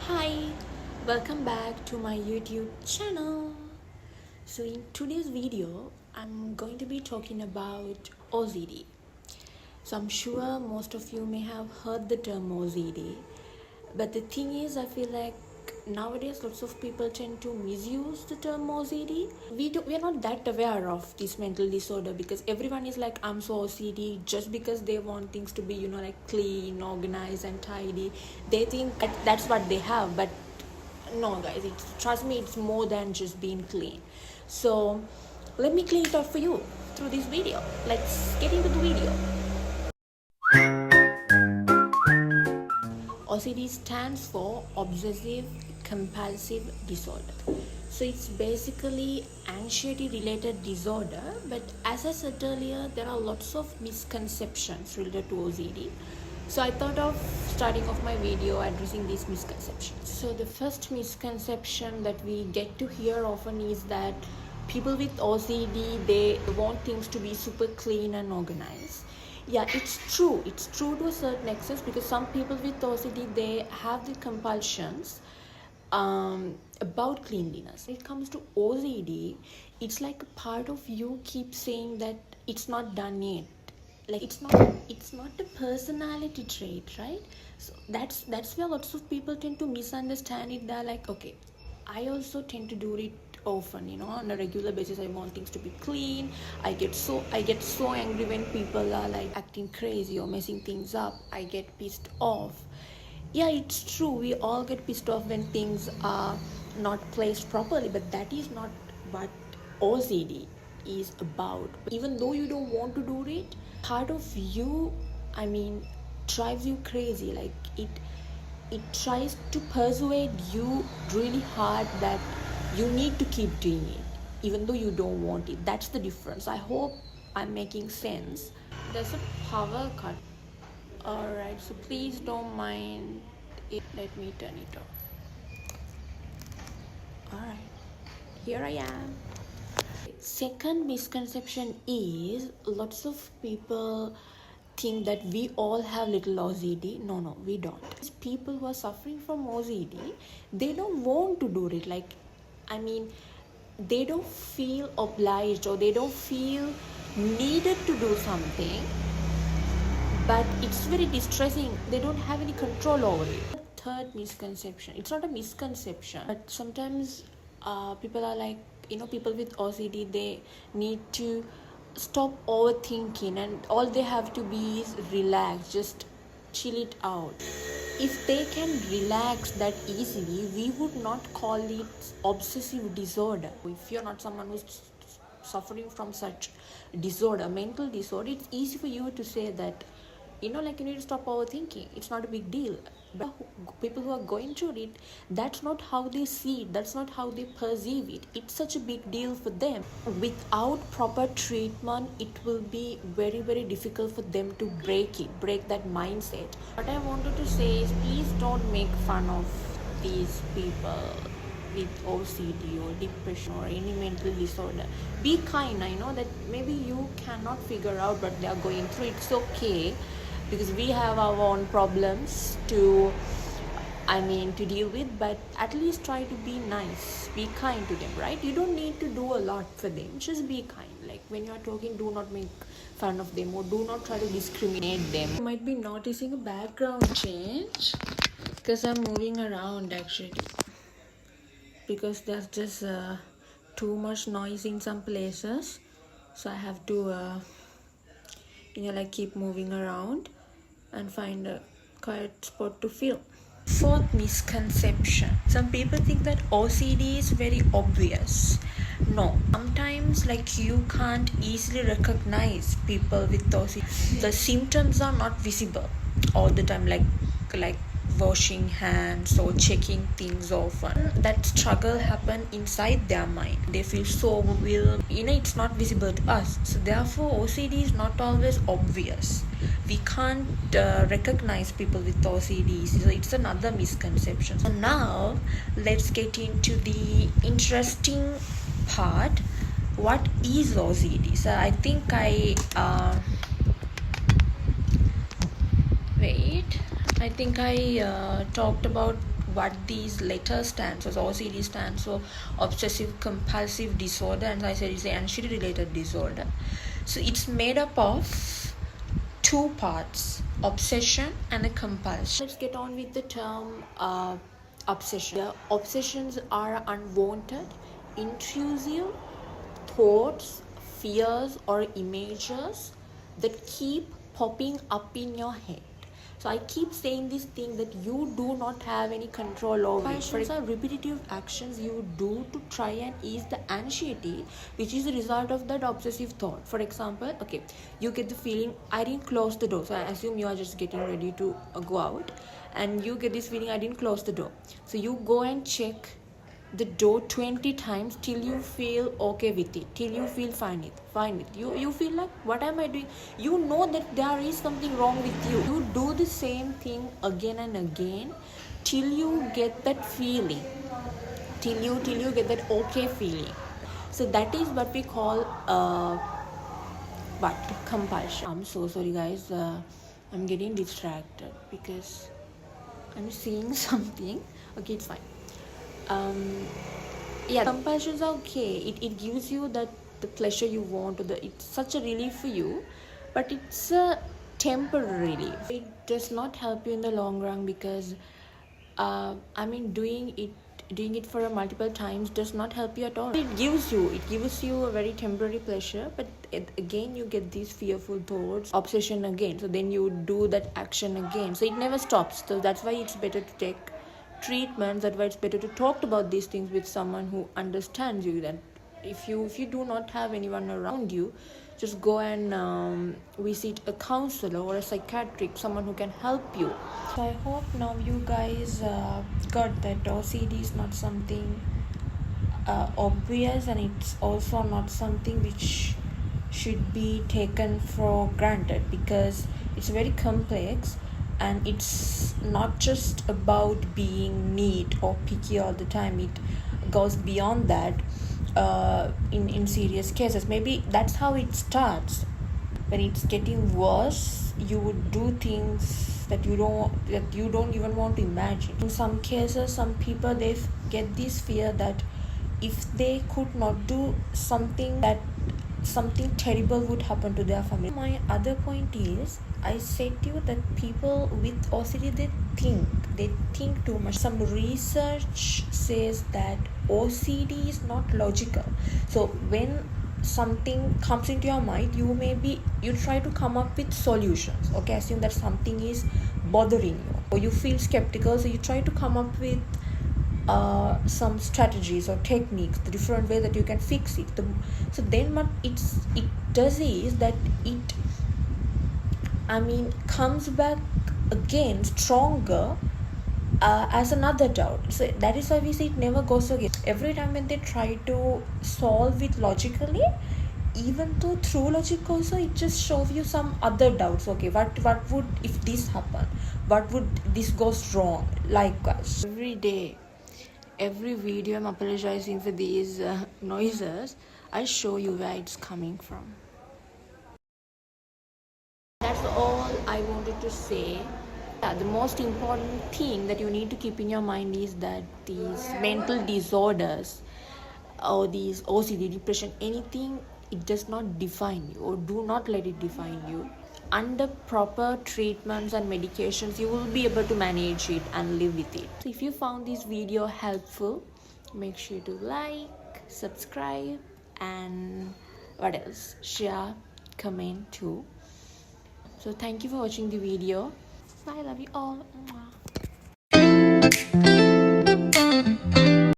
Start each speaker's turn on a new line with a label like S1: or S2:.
S1: Hi, welcome back to my YouTube channel. So in today's video, I'm going to be talking about OCD. So I'm sure most of you may have heard the term OCD, but the thing is, I feel like nowadays lots of people tend to misuse the term OCD. We're not that aware of this mental disorder because everyone is like, I'm so OCD, just because they want things to be like clean, organized and tidy. They think that's what they have, but no guys, trust me, it's more than just being clean. So let me clean it up for you through this video. Let's get into the video. OCD stands for Obsessive Compulsive Disorder. So it's basically anxiety related disorder, but as I said earlier, there are lots of misconceptions related to OCD. So I thought of starting off my video addressing these misconceptions. So the first misconception that we get to hear often is that people with OCD, they want things to be super clean and organized. Yeah, it's true to a certain extent, because some people with OCD, they have the compulsions about cleanliness. When it comes to OCD, it's like a part of you keeps saying that it's not done yet. Like it's not a personality trait, right? So that's where lots of people tend to misunderstand it. They're like, okay, I also tend to do it often, on a regular basis. I want things to be clean. I get so angry when people are like acting crazy or messing things up. I get pissed off. Yeah, it's true, we all get pissed off when things are not placed properly, but that is not what OCD is about. Even though you don't want to do it, part of you, drives you crazy. Like it tries to persuade you really hard that you need to keep doing it even though you don't want it. That's the difference. I hope I'm making sense. There's a power cut. Alright, so please don't mind it. Let me turn it off. Alright, here I am. Second misconception is lots of people think that we all have little OCD. No, we don't. People who are suffering from OCD, they don't want to do it. They don't feel obliged, or they don't feel needed to do something, but it's very distressing. They don't have any control over it. Third misconception, it's not a misconception, but sometimes people are like, people with OCD, they need to stop overthinking, and all they have to be is relax, just chill it out. If they can relax that easily, we would not call it obsessive disorder. If you're not someone who's suffering from such disorder, mental disorder, it's easy for you to say that, you need to stop overthinking. It's not a big deal. But people who are going through it, that's not how they see it. That's not how they perceive it. It's such a big deal for them. Without proper treatment, it will be very, very difficult for them to break that mindset. What I wanted to say is, please don't make fun of these people with OCD or depression or any mental disorder. Be kind. I know that maybe you cannot figure out what they are going through. It's okay, because we have our own problems to deal with, but at least try to be nice, be kind to them, right? You don't need to do a lot for them, just be kind. Like when you're talking, do not make fun of them, or do not try to discriminate them. You might be noticing a background change because I'm moving around actually, because there's just too much noise in some places, so I have to keep moving around and find a quiet spot to film. Fourth misconception, some people think that OCD is very obvious. No, sometimes you can't easily recognize people with OCD. The symptoms are not visible all the time, like washing hands or checking things often. That struggle happen inside their mind. They feel so overwhelmed. It's not visible to us. So therefore, OCD is not always obvious. We can't recognize people with OCD. So it's another misconception. So now let's get into the interesting part. What is OCD? So I think I talked about what these letters stand for. So OCD stands for Obsessive Compulsive Disorder, and I said it's an anxiety related disorder. So it's made up of two parts, obsession and a compulsion. Let's get on with the term obsession. The obsessions are unwanted, intrusive thoughts, fears, or images that keep popping up in your head. So I keep saying this thing that you do not have any control over it. For example, repetitive actions you do to try and ease the anxiety, which is the result of that obsessive thought. For example, okay, you get the feeling, I didn't close the door. So I assume you are just getting ready to go out, and you get this feeling, I didn't close the door. So you go and check the door 20 times till you feel okay with it, till you feel fine with you feel like, what am I doing? You know that there is something wrong with you. You do the same thing again and again till you get that feeling, till you get that okay feeling. So that is what we call what compulsion. I'm so sorry guys, I'm getting distracted because I'm seeing something. Okay, it's fine. Yeah, compulsions are okay. It gives you that the pleasure you want, or it's such a relief for you, but it's a temporary relief. It does not help you in the long run because doing it for multiple times does not help you at all. It gives you a very temporary pleasure, but again you get these fearful thoughts, obsession again. So then you do that action again. So it never stops. So that's why it's better to take treatments. That's why it's better to talk about these things with someone who understands you. That if you do not have anyone around you, just go and visit a counselor or a psychiatric, someone who can help you. So I hope now you guys got that OCD is not something obvious, and it's also not something which should be taken for granted, because it's very complex. And it's not just about being neat or picky all the time. It goes beyond that. In serious cases, maybe that's how it starts. When it's getting worse, you would do things that you don't even want to imagine. In some cases, some people, they get this fear that if they could not do something, that something terrible would happen to their family. My other point is, I said to you that people with OCD, they think too much. Some research says that OCD is not logical. So when something comes into your mind, you try to come up with solutions. Okay, assume that something is bothering you, or you feel skeptical, so you try to come up with some strategies or techniques, the different way that you can fix it. So then what it does is that it comes back again stronger as another doubt. So that is why we say it never goes away. Every time when they try to solve it logically, even though through logic also, it just shows you some other doubts. Okay, what would, if this happen, what would, this goes wrong, likewise. Every day, every video, I'm apologizing for these noises. I'll show you where it's coming from. That's all I wanted to say. The most important thing that you need to keep in your mind is that these mental disorders or these OCD, depression, anything, it does not define you, or do not let it define you. Under proper treatments and medications, you will be able to manage it and live with it. So if you found this video helpful, make sure to like, subscribe, and what else? Share, comment too. So thank you for watching the video. I love you all. Mwah.